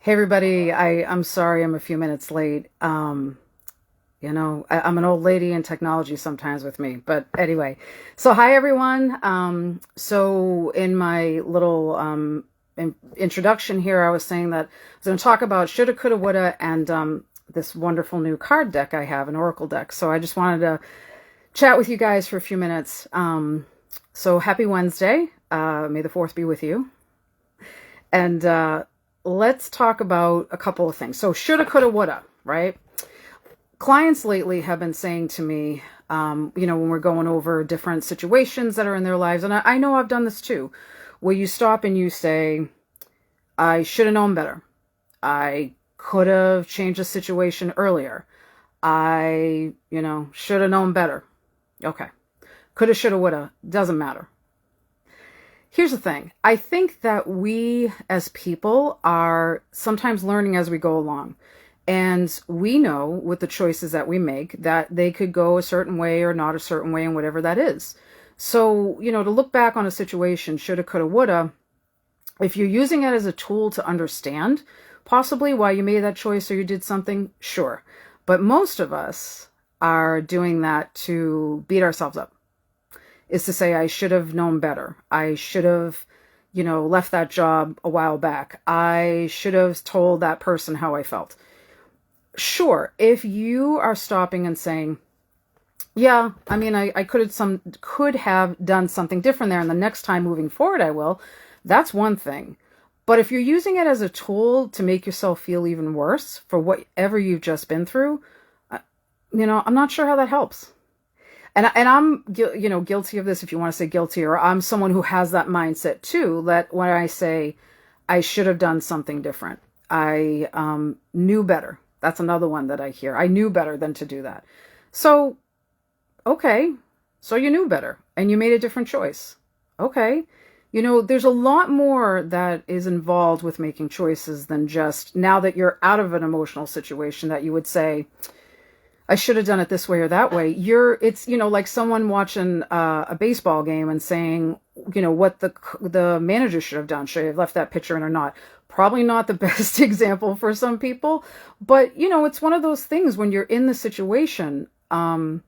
Hey everybody, I'm sorry I'm a few minutes late. I'm an old lady in technology sometimes with me. But anyway, so hi everyone. So in my little introduction here, I was saying that I was going to talk about shoulda, coulda, woulda, and this wonderful new card deck I have, an Oracle deck. So I just wanted to chat with you guys for a few minutes. So happy Wednesday. May the 4th be with you. And let's talk about a couple of things. So shoulda, coulda, woulda, right? Clients lately have been saying to me, when we're going over different situations that are in their lives, and I know I've done this too, where you stop and you say, I should have known better. I could have changed the situation earlier. I, should have known better. Okay. Coulda, shoulda, woulda. Doesn't matter. Here's the thing. I think that we as people are sometimes learning as we go along. And we know with the choices that we make that they could go a certain way or not a certain way and whatever that is. So, to look back on a situation, shoulda, coulda, woulda, if you're using it as a tool to understand possibly why you made that choice or you did something, sure. But most of us are doing that to beat ourselves up. Is to say, I should have known better. I should have, left that job a while back. I should have told that person how I felt. Sure, if you are stopping and saying, yeah, I could have done something different there, and the next time moving forward I will, that's one thing. But if you're using it as a tool to make yourself feel even worse for whatever you've just been through, I'm not sure how that helps. And I'm, guilty of this, if you want to say guilty, or I'm someone who has that mindset too, that when I say I should have done something different, I knew better. That's another one that I hear. I knew better than to do that. So, okay. So you knew better and you made a different choice. Okay. There's a lot more that is involved with making choices than just now that you're out of an emotional situation that you would say, I should have done it this way or that way. It's like someone watching a baseball game and saying, what the manager should have done. Should have left that pitcher in or not? Probably not the best example for some people, but it's one of those things when you're in the situation. Yeah,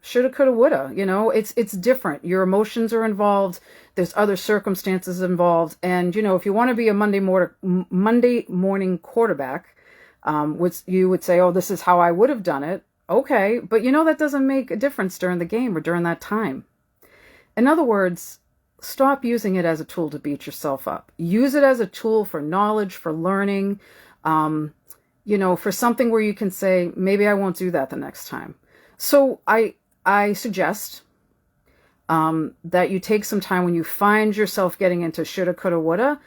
shoulda, coulda, woulda. It's different. Your emotions are involved. There's other circumstances involved, and if you want to be a Monday morning quarterback. You would say, oh, this is how I would have done it. Okay, but that doesn't make a difference during the game or during that time. In other words, stop using it as a tool to beat yourself up. Use it as a tool for knowledge, for learning, for something where you can say, maybe I won't do that the next time. So I suggest that you take some time when you find yourself getting into shoulda, coulda, woulda.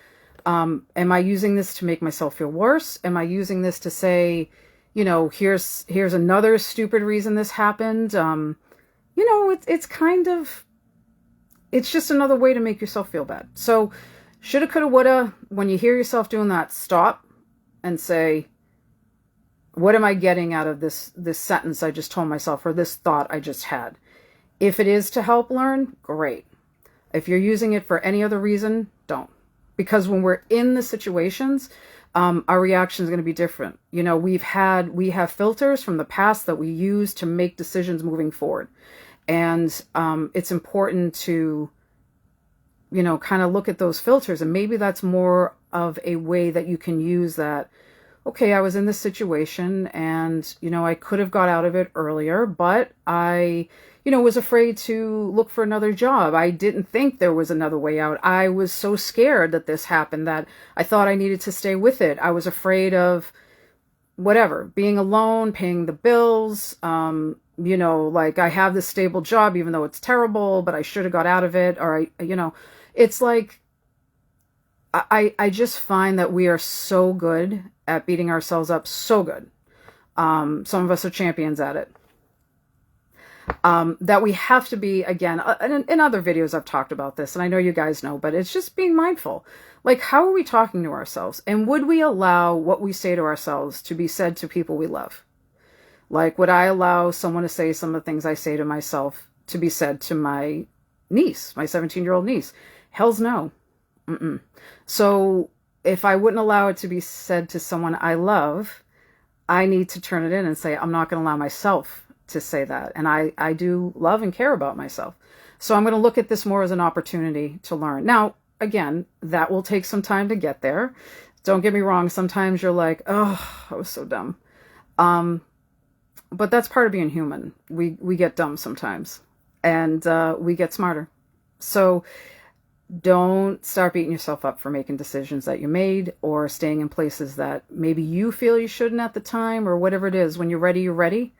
Am I using this to make myself feel worse? Am I using this to say, here's another stupid reason this happened? It's just another way to make yourself feel bad. So shoulda, coulda, woulda, when you hear yourself doing that, stop and say, what am I getting out of this sentence I just told myself or this thought I just had? If it is to help learn, great. If you're using it for any other reason, don't. Because when we're in the situations, our reaction is going to be different. We have filters from the past that we use to make decisions moving forward. And it's important to, kind of look at those filters. And maybe that's more of a way that you can use that. Okay, I was in this situation and, I could have got out of it earlier, but I was afraid to look for another job. I didn't think there was another way out. I was so scared that this happened that I thought I needed to stay with it. I was afraid of whatever, being alone, paying the bills. Like I have this stable job, even though it's terrible, but I should have got out of it. Or it's like, I just find that we are so good at beating ourselves up. So good. Some of us are champions at it. That we have to be, again, in other videos I've talked about this, and I know you guys know, but it's just being mindful. Like, how are we talking to ourselves? And would we allow what we say to ourselves to be said to people we love? Like, would I allow someone to say some of the things I say to myself to be said to my niece, my 17-year-old niece? Hell's no. So if I wouldn't allow it to be said to someone I love, I need to turn it in and say, I'm not going to allow myself to say that. And I do love and care about myself. So I'm going to look at this more as an opportunity to learn. Now, again, that will take some time to get there. Don't get me wrong. Sometimes you're like, oh, I was so dumb. But that's part of being human. We get dumb sometimes, and we get smarter. So don't start beating yourself up for making decisions that you made or staying in places that maybe you feel you shouldn't at the time, or whatever it is. When you're ready, you're ready.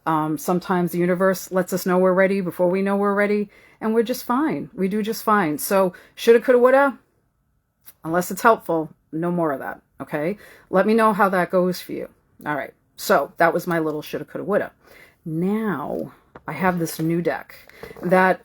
Sometimes the universe lets us know we're ready before we know we're ready, and we're just fine. We do just fine. So shoulda, coulda, woulda, unless it's helpful, no more of that. Okay. Let me know how that goes for you. All right. So that was my little shoulda, coulda, woulda. Now I have this new deck that,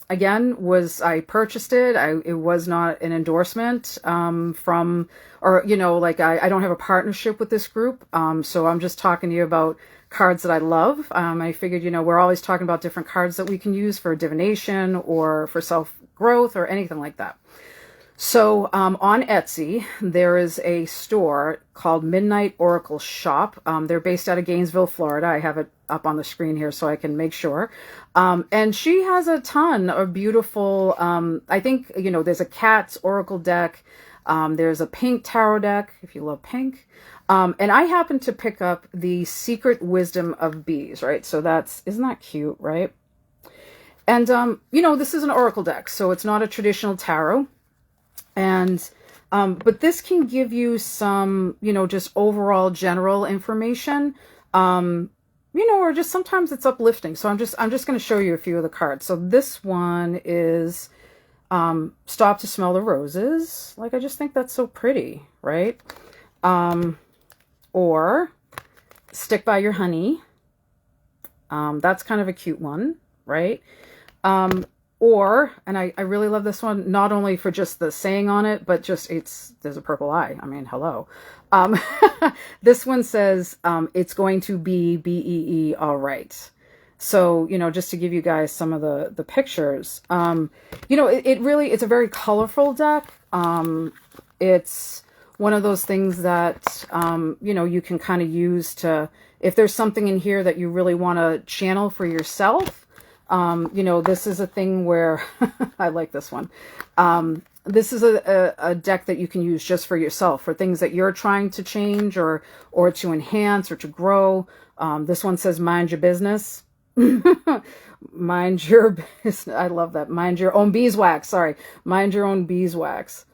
again, I purchased it. It was not an endorsement, from, or, like I don't have a partnership with this group. So I'm just talking to you about cards that I love. I figured, we're always talking about different cards that we can use for divination or for self-growth or anything like that. So on Etsy, there is a store called Midnight Oracle Shop. They're based out of Gainesville, Florida. I have it up on the screen here so I can make sure. And she has a ton of beautiful, I think, there's a cat's oracle deck. There's a pink tarot deck, if you love pink. And I happen to pick up the Secret Wisdom of Bees, right? So isn't that cute, right? And, this is an oracle deck, so it's not a traditional tarot. And, but this can give you some, just overall general information, or just sometimes it's uplifting. So I'm just going to show you a few of the cards. So this one is, Stop to Smell the Roses. Like, I just think that's so pretty, right? Or Stick by Your Honey. That's kind of a cute one, right? Or, and I really love this one, not only for just the saying on it, but just there's a purple eye. I mean, hello. This one says, it's going to be BEE all right. So, just to give you guys some of the pictures, it's a very colorful deck. It's one of those things that, you can kind of use to, if there's something in here that you really want to channel for yourself. This is a thing where I like this one. This is a deck that you can use just for yourself, for things that you're trying to change or to enhance or to grow. This one says, mind your business. Mind your business. I love that. Mind your own beeswax. Sorry. Mind your own beeswax.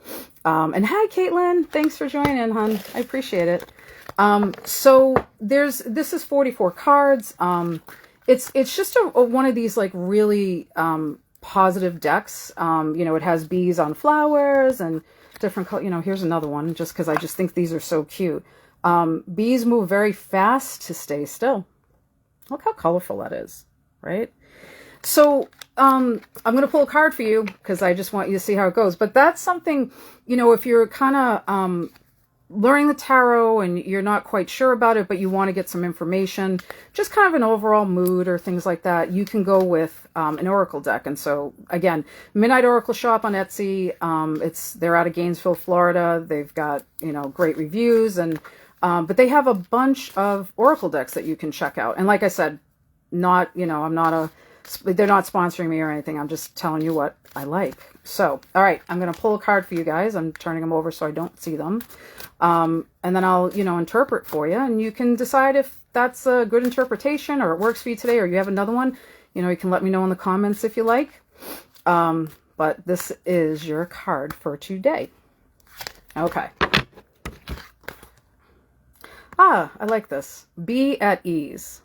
And hi, Caitlin. Thanks for joining, hon. I appreciate it. So this is 44 cards. It's just one of these like really positive decks. It has bees on flowers and different color. Here's another one just because I just think these are so cute. Bees move very fast to stay still. Look how colorful that is, right? So I'm going to pull a card for you because I just want you to see how it goes. But that's something, if you're kind of learning the tarot and you're not quite sure about it, but you want to get some information, just kind of an overall mood or things like that, you can go with an oracle deck. And so again, Midnight Oracle Shop on Etsy. They're out of Gainesville, Florida. They've got, great reviews and, but they have a bunch of oracle decks that you can check out. And like I said, they're not sponsoring me or anything. I'm just telling you what I like. So, all right, I'm going to pull a card for you guys. I'm turning them over so I don't see them. And then I'll, interpret for you, and you can decide if that's a good interpretation or it works for you today, or you have another one. You can let me know in the comments if you like. But this is your card for today. Okay. I like this. Be at ease.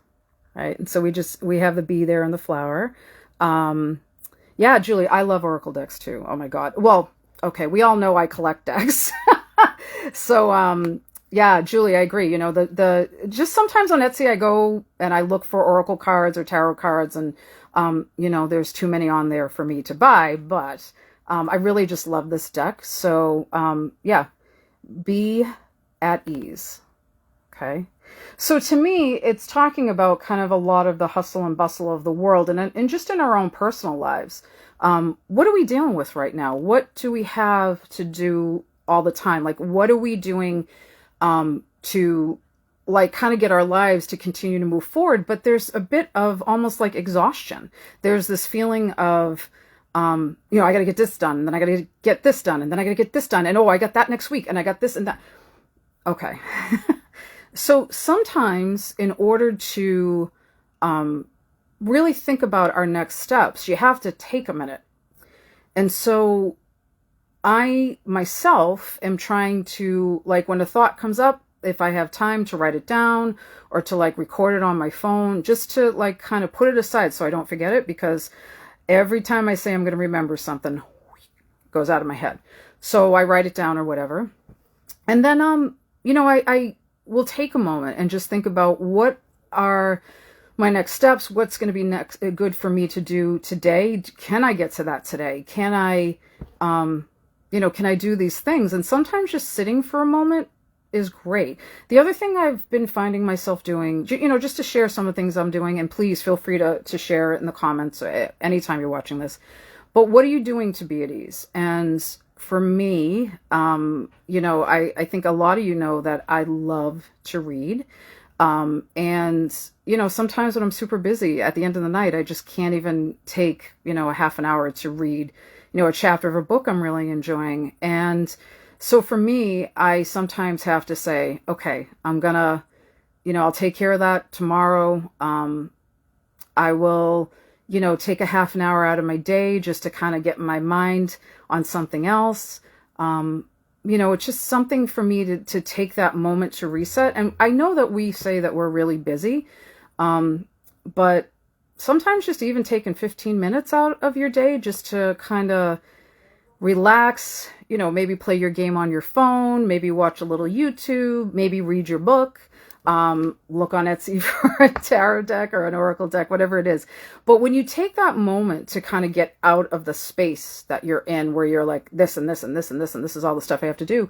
Right. And so we have the bee there in the flower. Yeah, Julie, I love oracle decks too. Oh my God. Well, okay. We all know I collect decks. So, yeah, Julie, I agree. Just sometimes on Etsy, I go and I look for oracle cards or tarot cards and, there's too many on there for me to buy, but, I really just love this deck. So, yeah, be at ease. Okay. So to me, it's talking about kind of a lot of the hustle and bustle of the world and just in our own personal lives. What are we dealing with right now? What do we have to do all the time. Like, what are we doing to like kind of get our lives to continue to move forward? But there's a bit of almost like exhaustion. There's this feeling of, you know, I got to get this done, and then I got to get this done, and then I got to get this done, and oh, I got that next week, and I got this and that. Okay. So sometimes in order to really think about our next steps, you have to take a minute. And so I myself am trying to, like, when a thought comes up, if I have time to write it down or to like record it on my phone, just to like kind of put it aside so I don't forget it, because every time I say I'm going to remember something, it goes out of my head. So I write it down or whatever. And then, you know, I will take a moment and just think about what are my next steps, what's going to be next good for me to do today. Can I get to that today? Can I, you know, can I do these things? And sometimes just sitting for a moment is great. The other thing I've been finding myself doing, you know, just to share some of the things I'm doing, and please feel free to share it in the comments anytime you're watching this. But what are you doing to be at ease? And for me, you know, I think a lot of you know that I love to read. And, you know, sometimes when I'm super busy at the end of the night, I just can't even take, you know, a half an hour to read, you know, a chapter of a book I'm really enjoying. And so for me, I sometimes have to say, okay, I'm gonna, you know, I'll take care of that tomorrow. I will, you know, take a half an hour out of my day just to kind of get my mind on something else. You know, it's just something for me to take that moment to reset. And I know that we say that we're really busy, but sometimes just even taking 15 minutes out of your day just to kind of relax, you know, maybe play your game on your phone, maybe watch a little YouTube, maybe read your book, look on Etsy for a tarot deck or an oracle deck, whatever it is. But when you take that moment to kind of get out of the space that you're in, where you're like this and this and this and this and this is all the stuff I have to do,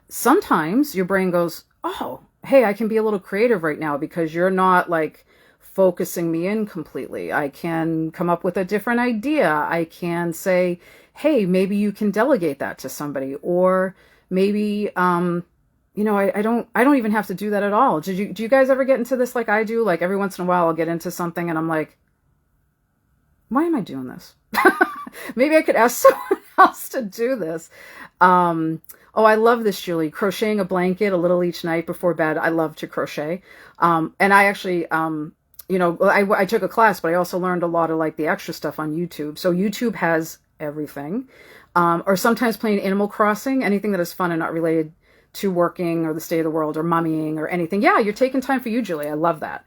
sometimes your brain goes, oh, hey, I can be a little creative right now because you're not like focusing me in completely. I can come up with a different idea. I can say, hey, maybe you can delegate that to somebody, or maybe, you know, I don't even have to do that at all. Do you guys ever get into this like I do? Like every once in a while I'll get into something and I'm like, why am I doing this? Maybe I could ask someone else to do this. Oh, I love this, Julie. Crocheting a blanket a little each night before bed. I love to crochet. And I actually, you know, I took a class, but I also learned a lot of like the extra stuff on YouTube. So YouTube has everything. Or sometimes playing Animal Crossing, anything that is fun and not related to working or the state of the world or mommying or anything. Yeah, you're taking time for you, Julie. I love that.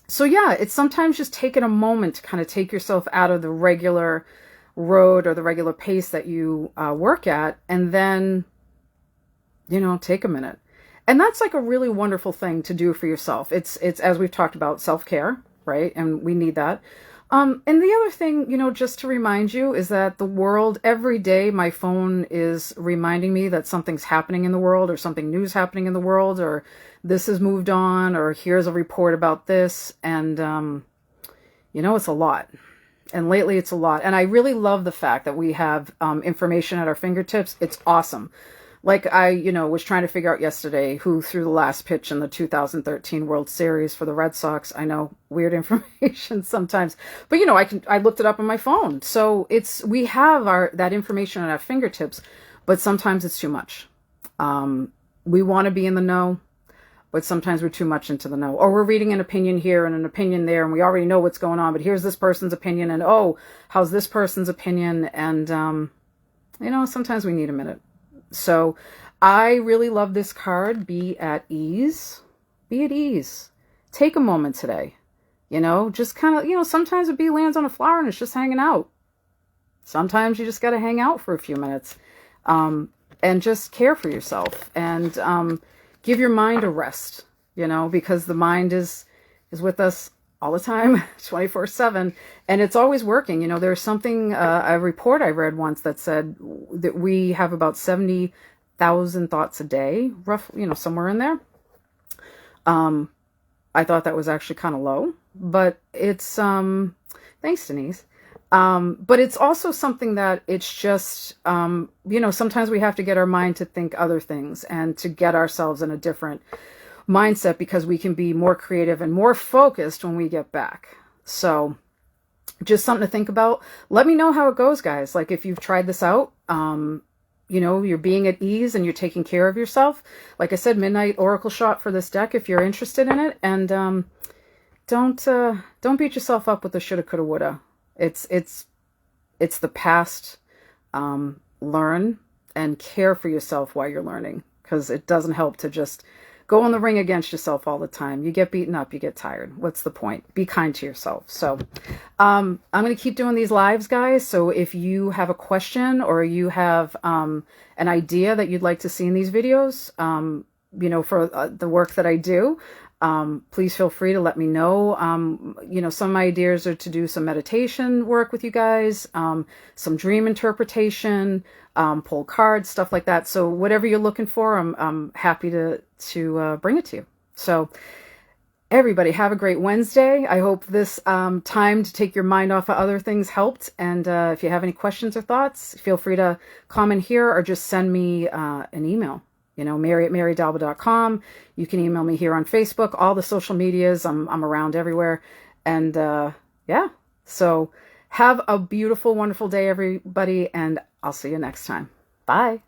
So yeah, it's sometimes just taking a moment to kind of take yourself out of the regular road or the regular pace that you work at, and then, you know, take a minute. And that's like a really wonderful thing to do for yourself. It's as we've talked about, self-care, right? And we need that. And the other thing, you know, just to remind you, is that the world, every day my phone is reminding me that something's happening in the world, or something new is happening in the world, or this has moved on, or here's a report about this. And, you know, it's a lot. And lately it's a lot. And I really love the fact that we have information at our fingertips. It's awesome. Like I, you know, was trying to figure out yesterday who threw the last pitch in the 2013 World Series for the Red Sox. I know, weird information sometimes, but you know, I looked it up on my phone. So we have that information at our fingertips, but sometimes it's too much. We want to be in the know, but sometimes we're too much into the know, or we're reading an opinion here and an opinion there, and we already know what's going on, but here's this person's opinion, and oh, how's this person's opinion? And, you know, sometimes we need a minute. So I really love this card. Be at ease. Be at ease. Take a moment today. You know, just kind of, you know, sometimes a bee lands on a flower and it's just hanging out. Sometimes you just got to hang out for a few minutes, and just care for yourself, and give your mind a rest, you know, because the mind is with us all the time, 24/7, and it's always working. You know, there's something, a report I read once that said that we have about 70,000 thoughts a day, roughly, you know, somewhere in there. I thought that was actually kind of low, but it's, thanks, Denise. But it's also something that it's just, sometimes we have to get our mind to think other things and to get ourselves in a different mindset because we can be more creative and more focused when we get back. So just something to think about. Let me know how it goes, guys. Like if you've tried this out, you're being at ease and you're taking care of yourself. Like I said, Midnight Oracle shot for this deck if you're interested in it. And don't beat yourself up with the shoulda, coulda, woulda. It's the past. Learn and care for yourself while you're learning, because it doesn't help to just go in the ring against yourself all the time. You get beaten up, you get tired. What's the point? Be kind to yourself. So I'm going to keep doing these lives, guys. So if you have a question or you have an idea that you'd like to see in these videos, for the work that I do, please feel free to let me know. Some ideas are to do some meditation work with you guys, some dream interpretation, pull cards, stuff like that. So whatever you're looking for, I'm happy to bring it to you. So everybody have a great Wednesday. I hope this time to take your mind off of other things helped. And if you have any questions or thoughts, feel free to comment here or just send me an email. Mary@marydalba.com. You can email me here on Facebook, all the social medias. I'm around everywhere. And so have a beautiful, wonderful day, everybody. And I'll see you next time. Bye.